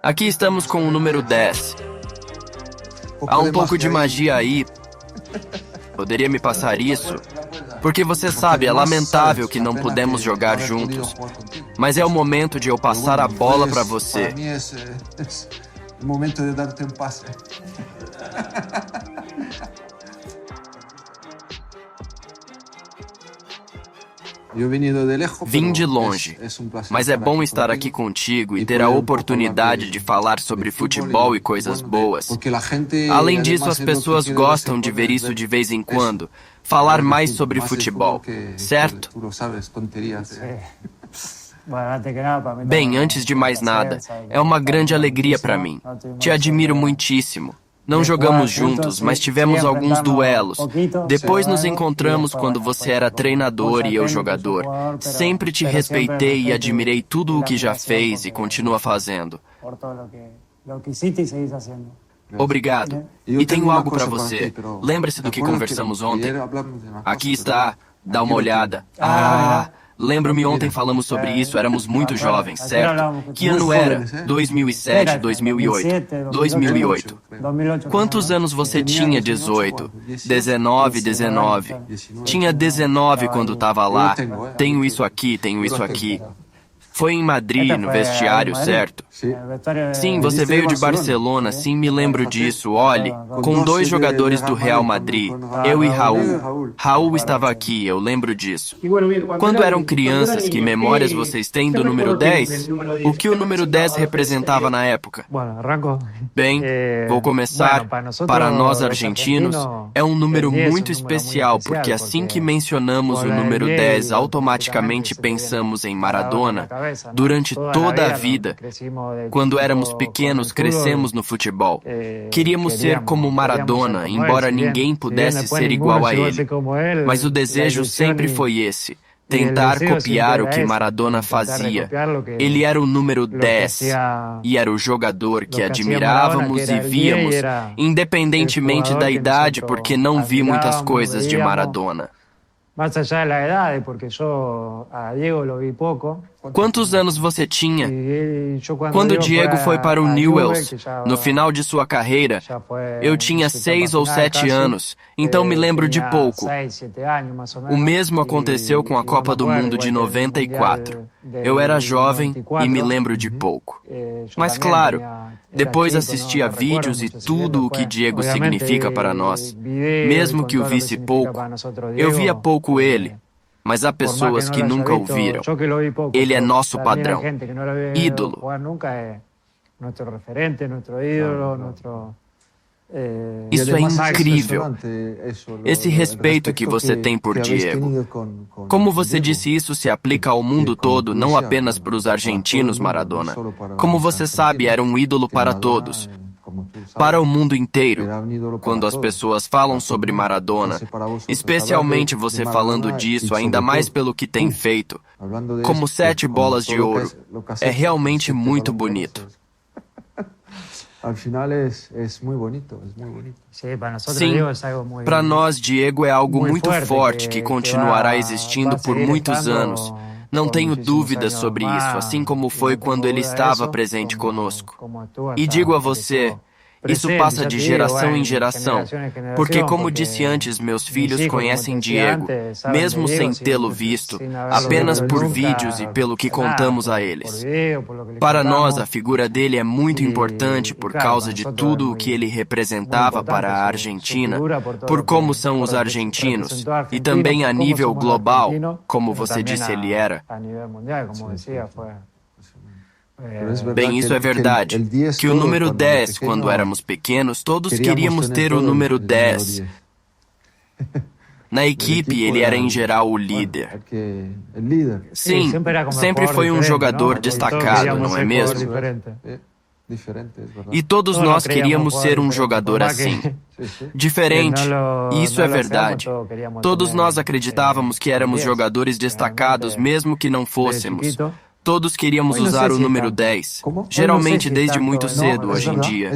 Aqui estamos com o número 10. Há um pouco de magia aí. Poderia me passar isso? Porque você sabe, é lamentável que não pudemos jogar juntos. Mas é o momento de eu passar a bola para você. Para mim é o momento de dar-te um passe. Vim de longe, mas é bom estar aqui contigo e ter a oportunidade de falar sobre futebol e coisas boas. Além disso, as pessoas gostam de ver isso de vez em quando, falar mais sobre futebol, certo? Bem, antes de mais nada, é uma grande alegria para mim. Te admiro muitíssimo. Não jogamos juntos, mas tivemos alguns duelos. Depois nos encontramos quando você era treinador e eu jogador. Sempre te respeitei e admirei tudo o que já fez e continua fazendo. Obrigado. E tenho algo para você. Lembre-se do que conversamos ontem? Aqui está. Dá uma olhada. Lembro-me, ontem falamos sobre isso, éramos muito jovens, certo? Que ano era? 2007, 2008. 2008. Quantos anos você tinha? 18. 19, 19. Tinha 19 quando estava lá. Tenho isso aqui, tenho isso aqui. Foi em Madrid, no vestiário, certo? Sim, você veio de Barcelona, sim, me lembro disso. Olhe, com 2 jogadores do Real Madrid, eu e Raul. Raul estava aqui, eu lembro disso. Quando eram crianças, que memórias vocês têm do número 10? O que o número 10 representava na época? Bem, vou começar. Para nós argentinos, é um número muito especial, porque assim que mencionamos o número 10, automaticamente pensamos em Maradona. Durante toda a vida, quando éramos pequenos, crescemos no futebol. Queríamos ser como Maradona, embora ninguém pudesse ser igual a ele. Mas o desejo sempre foi esse. Tentar copiar o que Maradona fazia. Ele era o número 10 e era o jogador que admirávamos e víamos, independentemente da idade, porque não vi muitas coisas de Maradona. Quantos anos você tinha? Quando Diego foi para o Newell's, no final de sua carreira, eu tinha 6 ou 7 anos, então me lembro de pouco. O mesmo aconteceu com a Copa do Mundo de 94. Eu era jovem e me lembro de pouco. Mas claro, depois assisti a vídeos e tudo o que Diego significa para nós. Mesmo que o visse pouco, eu via pouco ele. Mas há pessoas que nunca o viram. Ele é nosso padrão, ídolo. Isso é incrível. Esse respeito que você tem por Diego. Como você disse, isso se aplica ao mundo todo, não apenas para os argentinos, Maradona. Como você sabe, era um ídolo para todos. Para o mundo inteiro, quando as pessoas falam sobre Maradona, especialmente você falando disso, ainda mais pelo que tem feito, como 7 bolas de ouro, é realmente muito bonito. Sim, para nós, Diego é algo muito forte que continuará existindo por muitos anos. Não tenho dúvidas sobre isso, assim como foi quando ele estava presente conosco. E digo a você, isso passa de geração em geração, porque como disse antes, meus filhos conhecem Diego, mesmo sem tê-lo visto, apenas por vídeos e pelo que contamos a eles. Para nós, a figura dele é muito importante por causa de tudo o que ele representava para a Argentina, por como são os argentinos, e também a nível global, como você disse ele era. Bem, isso é verdade, que o número 10, quando éramos pequenos, todos queríamos ter o número 10. Na equipe, ele era em geral o líder. Sim, sempre foi um jogador destacado, não é mesmo? E todos nós queríamos ser um jogador assim. Diferente, e isso é verdade. Todos nós acreditávamos que éramos jogadores destacados, mesmo que não fôssemos. Todos queríamos usar o número 10, geralmente desde muito cedo hoje em dia.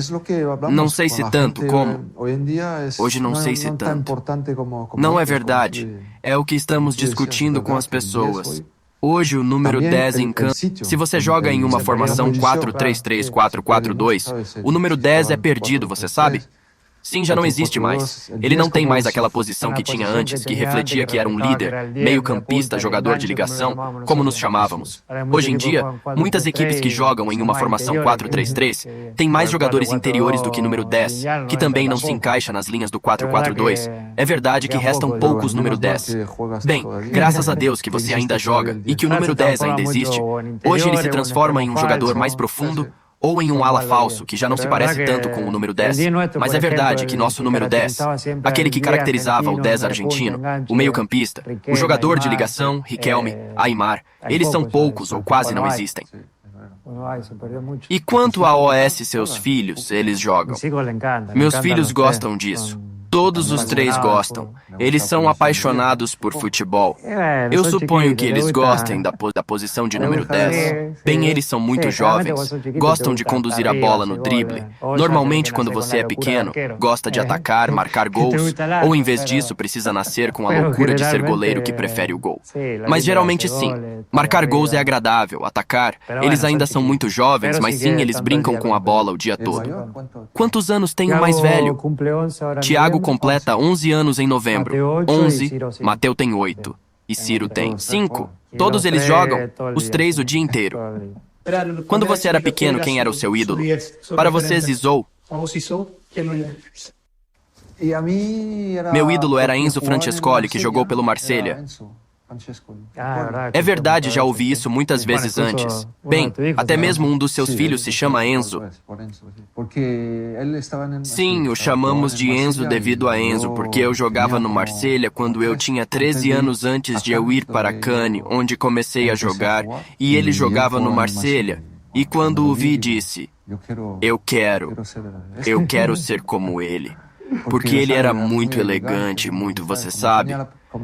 Não sei se tanto como. Hoje não sei se tanto. Não é verdade. É o que estamos discutindo com as pessoas. Hoje o número 10 encanta. Se você joga em uma formação 4-3-3-4-4-2, o número 10 é perdido, você sabe? Sim, já não existe mais. Ele não tem mais aquela posição que tinha antes, que refletia que era um líder, meio-campista, jogador de ligação, como nos chamávamos. Hoje em dia, muitas equipes que jogam em uma formação 4-3-3 têm mais jogadores interiores do que número 10, que também não se encaixa nas linhas do 4-4-2. É verdade que restam poucos número 10. Bem, graças a Deus que você ainda joga e que o número 10 ainda existe. Hoje ele se transforma em um jogador mais profundo, ou em um ala falso, que já não se parece tanto com o número 10. Mas é verdade que nosso número 10, aquele que caracterizava o 10 argentino, o meio-campista, o jogador de ligação, Riquelme, Aimar, eles são poucos ou quase não existem. E quanto a OS seus filhos, eles jogam? Meus filhos gostam disso. Todos os três gostam. Eles são apaixonados por futebol. Eu suponho que eles gostem da posição de número 10. Bem, eles são muito jovens. Gostam de conduzir a bola no drible. Normalmente, quando você é pequeno, gosta de atacar, marcar gols. Ou, em vez disso, precisa nascer com a loucura de ser goleiro que prefere o gol. Mas, geralmente, sim. Marcar gols é agradável. Atacar, eles ainda são muito jovens, mas sim, eles brincam com a bola o dia todo. Quantos anos tem o mais velho? Tiago completa 11 anos em novembro. 11, Mateu tem 8 e Ciro tem 5. Todos eles jogam, os três o dia inteiro. Quando você era pequeno, quem era o seu ídolo? Para você, Zizou? Meu ídolo era Enzo Francescoli, que jogou pelo Marselha. É verdade, já ouvi isso muitas vezes antes. Bem, até mesmo um dos seus filhos se chama Enzo. Sim, o chamamos de Enzo devido a Enzo, porque eu jogava no Marselha quando eu tinha 13 anos antes de eu ir para Cannes, onde comecei a jogar, e ele jogava no Marselha. E quando o vi, disse, eu quero ser como ele. Porque ele era muito elegante, muito, você sabe.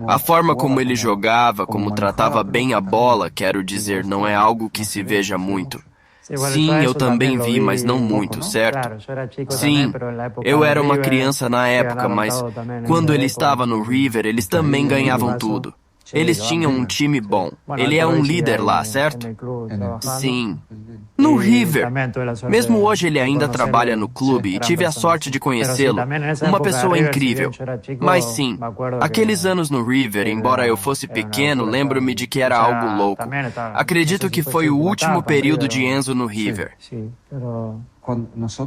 A forma como ele jogava, como tratava bem a bola, quero dizer, não é algo que se veja muito. Sim, eu também vi, mas não muito, certo? Sim, eu era uma criança na época, mas quando ele estava no River, eles também ganhavam tudo. Eles tinham um time bom. Ele é um líder lá, certo? Sim. No River. Mesmo hoje ele ainda trabalha no clube e tive a sorte de conhecê-lo. Uma pessoa incrível. Mas sim, aqueles anos no River, embora eu fosse pequeno, lembro-me de que era algo louco. Acredito que foi o último período de Enzo no River.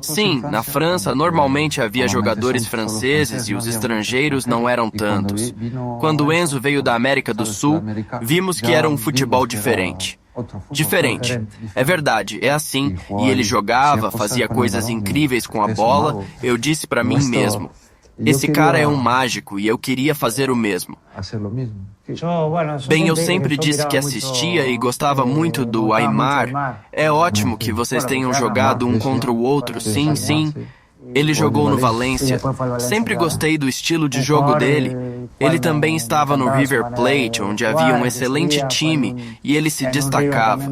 Sim, na França normalmente havia jogadores franceses e os estrangeiros não eram tantos. Quando Enzo veio da América do Sul, vimos que era um futebol diferente. Diferente. É verdade, é assim. E ele jogava, fazia coisas incríveis com a bola. Eu disse para mim mesmo, esse cara é um mágico e eu queria fazer o mesmo. Bem, eu sempre disse que assistia e gostava muito do Aimar. É ótimo que vocês tenham jogado um contra o outro, sim, sim. Ele jogou no Valência. Sempre gostei do estilo de jogo dele. Ele também estava no River Plate, onde havia um excelente time e ele se destacava.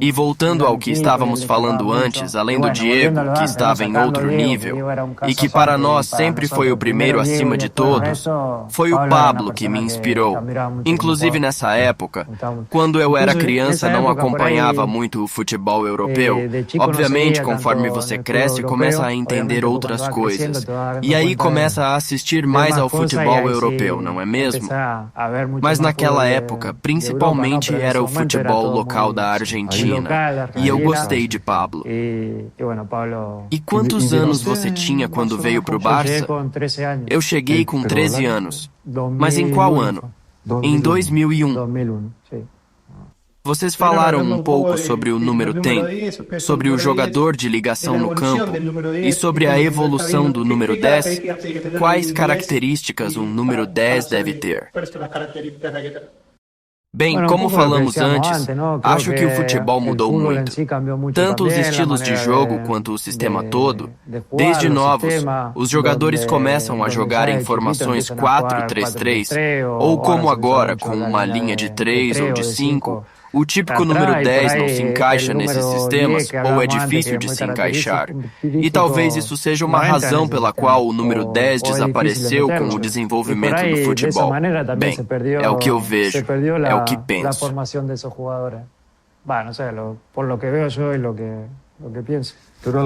E voltando ao que estávamos falando antes, além do Diego, que estava em outro nível, e que para nós sempre foi o primeiro acima de todos, foi o Pablo que me inspirou. Inclusive nessa época, quando eu era criança, não acompanhava muito o futebol europeu. Obviamente, conforme você cresce, começa a entender outras coisas. E aí começa a assistir mais ao futebol europeu, não é mesmo? Mas naquela época, principalmente era o futebol local da Argentina. E eu gostei de Pablo. E quantos anos você tinha quando veio pro Barça? Eu cheguei com 13 anos. Mas em qual ano? Em 2001. Vocês falaram um pouco sobre o número 10, sobre o jogador de ligação no campo e sobre a evolução do número 10. Quais características um número 10 deve ter? Bem, como falamos antes, acho que o futebol mudou muito. Tanto os estilos de jogo quanto o sistema todo. Desde novos, os jogadores começam a jogar em formações 4-3-3, ou como agora, com uma linha de 3 ou de 5, O típico número 10 não se encaixa nesses sistemas ou é difícil de se encaixar. E talvez isso seja uma razão pela qual o número 10 desapareceu com o desenvolvimento do futebol. Bem, é o que eu vejo, é o que penso.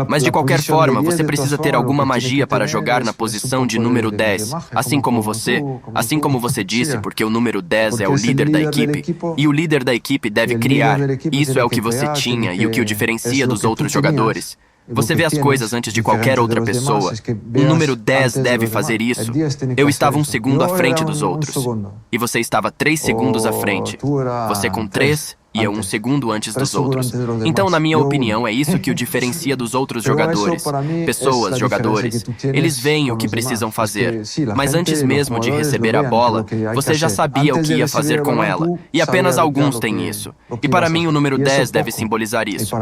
Mas de qualquer forma, você precisa ter alguma magia para jogar na posição de número 10, assim como você disse, porque o número 10 é o líder da equipe, e o líder da equipe deve criar. Isso é o que você tinha e o que o diferencia dos outros jogadores. Você vê as coisas antes de qualquer outra pessoa. O número 10 deve fazer isso. Eu estava 1 segundo à frente dos outros. E você estava 3 segundos à frente. Você com 3 e eu 1 segundo antes dos outros. Então, na minha opinião, é isso que o diferencia dos outros jogadores. Pessoas, jogadores. Eles veem o que precisam fazer. Mas antes mesmo de receber a bola, você já sabia o que ia fazer com ela. E apenas alguns têm isso. E para mim, o número 10 deve simbolizar isso.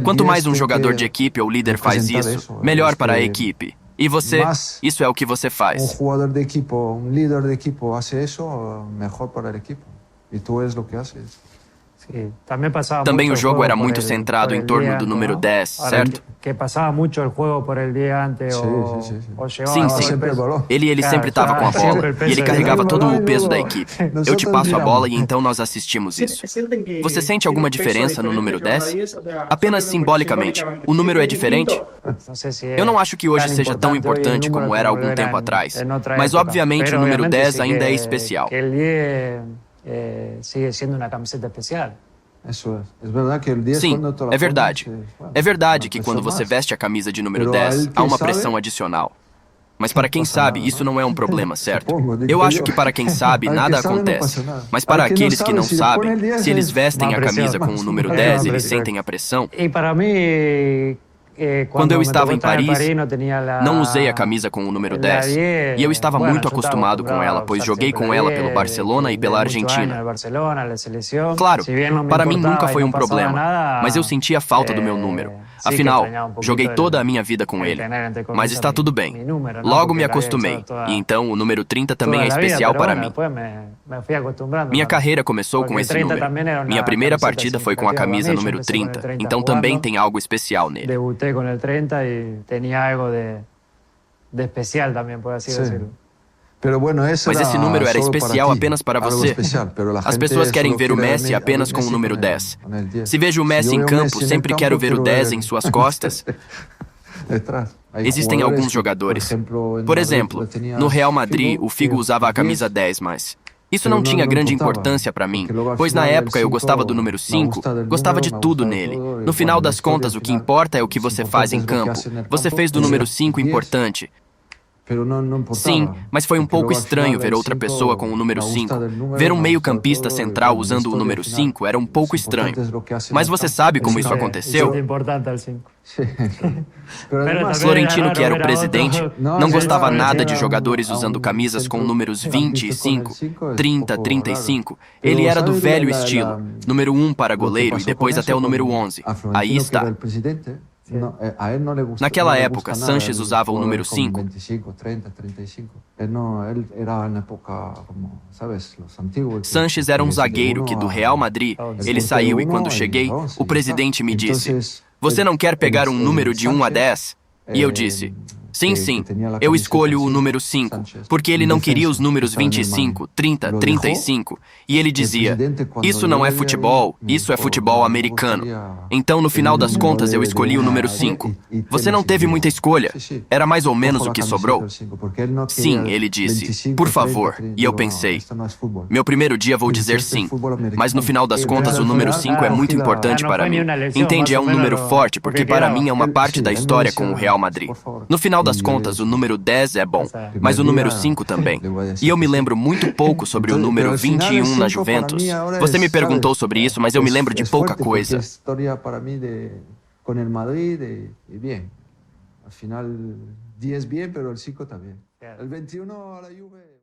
Quanto mais um jogador de equipe ou líder faz isso, melhor para a equipe. E você, isso é o que você faz. Jogador de equipo, líder de equipo faz isso, melhor para a equipe. E tu és o que fazes. Também o jogo era muito centrado em torno do número 10, certo? Sim, sim. Ele sempre estava com a bola e ele carregava todo o peso da equipe. Eu te passo a bola e então nós assistimos isso. Você sente alguma diferença no número 10? Apenas simbolicamente. O número é diferente? Eu não acho que hoje seja tão importante como era algum tempo atrás. Mas obviamente o número 10 ainda é especial. Sigue siendo una camiseta especial. Sim, é verdade. É verdade que quando você veste a camisa de número 10, há uma pressão adicional. Mas para quem sabe, isso não é um problema, certo? Eu acho que para quem sabe, nada acontece. Mas para aqueles que não sabem, se eles vestem a camisa com o número 10, eles sentem a pressão. E para mim, quando eu estava em Paris, não usei a camisa com o número 10. E eu estava muito acostumado com ela, pois joguei com ela pelo Barcelona e pela Argentina. Claro, para mim nunca foi um problema, mas eu sentia falta do meu número. Afinal, joguei toda a minha vida com ele. Mas está tudo bem. Logo me acostumei. E então o número 30 também é especial para mim. Minha carreira começou com esse número. Minha primeira partida foi com a camisa número 30, então também tem algo especial nele. Debuté con el 30 y tenía algo de especial también, por así decirlo. Mas esse número era especial apenas para você. As pessoas querem ver o Messi apenas com o número 10. Se vejo o Messi em campo, sempre quero ver o 10 em suas costas. Existem alguns jogadores. Por exemplo, no Real Madrid, o Figo usava a camisa 10, mas isso não tinha grande importância para mim, pois na época eu gostava do número 5, gostava de tudo nele. No final das contas, o que importa é o que você faz em campo. Você fez do número 5 importante. Sim, mas foi um pouco estranho ver outra pessoa com o número 5. Ver um meio-campista central usando o número 5 era um pouco estranho. Mas você sabe como isso aconteceu? Florentino, que era o presidente, não gostava nada de jogadores usando camisas com números 25, 30, 35. Ele era do velho estilo, número 1 para goleiro e depois até o número 11. Aí está. Naquela época, Sanches usava o número 5. Sanches era um zagueiro que do Real Madrid, ele saiu e quando cheguei, o presidente me disse: "Você não quer pegar um número de 1 a 10?" E eu disse: "Sim, sim, eu escolho o número 5, porque ele não queria os números 25, 30, 35. E ele dizia, isso não é futebol, isso é futebol americano. Então, no final das contas, eu escolhi o número 5. Você não teve muita escolha. Era mais ou menos o que sobrou." Sim, ele disse, "Por favor." E eu pensei, meu primeiro dia vou dizer sim. Mas no final das contas, o número 5 é muito importante para mim. Entende? É um número forte, porque para mim é uma parte da história com o Real Madrid. No final das contas, o número 10 é bom, mas o número 5 também. E eu me lembro muito pouco sobre o número 21 na Juventus. Você me perguntou sobre isso, mas eu me lembro de pouca coisa. Com o Madrid e bem. Afinal, 10 bem, mas o 5 também. O 21 a Juve.